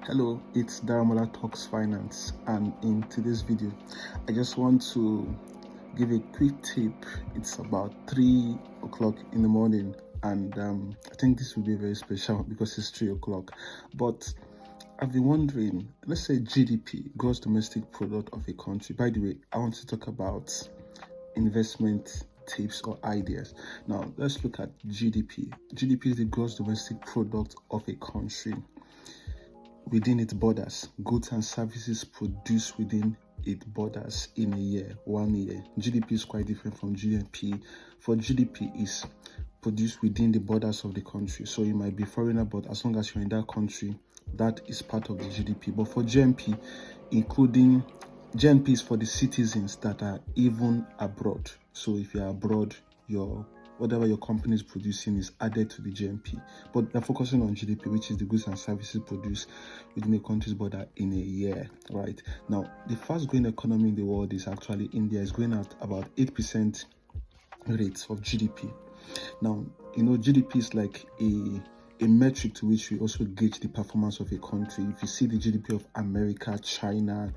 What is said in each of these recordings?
Hello, it's Daramola Talks Finance, and in today's video, I just want to give a quick tip. It's about 3 o'clock in the morning, and I think this will be very special because it's 3 o'clock. But I've been wondering, let's say GDP, gross domestic product of a country. By the way, I want to talk about investment tips or ideas. Now, let's look at GDP. GDP is the gross domestic product of a country within its borders. Goods and services produced within its borders in a year, 1 year. GDP is quite different from GNP. For GDP is produced within the borders of the country. So you might be foreigner, but as long as you're in that country, that is part of the GDP. But for GNP, including GNP is for the citizens that are even abroad. So if you're abroad, whatever your company is producing is added to the GNP. But they're focusing on GDP, which is the goods and services produced within a country's border in a year, right? Now, the fast growing economy in the world is actually India. Is growing at about 8% rates of GDP. Now, GDP is like a metric to which we also gauge the performance of a country. If you see the GDP of America, China,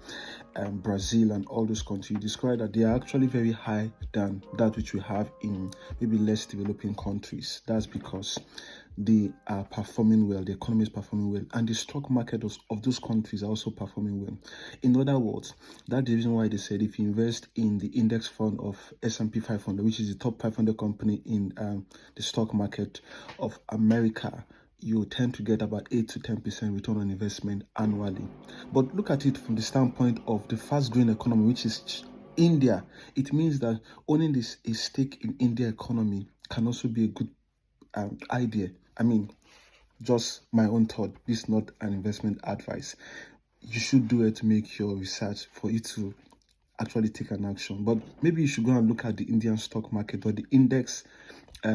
Brazil, and all those countries, you describe that they are actually very high than that which we have in maybe less developing countries. That's because they are performing well, the economy is performing well, and the stock market of those countries are also performing well. In other words, that's the reason why they said if you invest in the index fund of S&P 500, which is the top 500 company in the stock market of America, you tend to get about 8 to 10% return on investment annually. But look at it from the standpoint of the fast growing economy, which is India. It means that owning a stake in India economy can also be a good idea. I mean, just my own thought. This is not an investment advice. You should do it to make your research for you to actually take an action. But maybe you should go and look at the Indian stock market or the index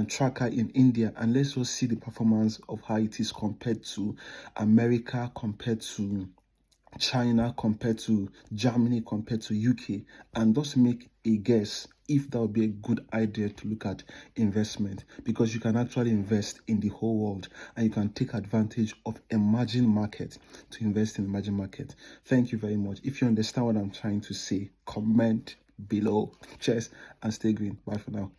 tracker in India, and let's just see the performance of how it is compared to America, compared to China, compared to Germany, compared to UK, and just make a guess if that would be a good idea to look at investment, because you can actually invest in the whole world and you can take advantage of emerging market to invest in emerging market. Thank you very much. If you understand what I'm trying to say, comment below. Cheers and stay green. Bye for now.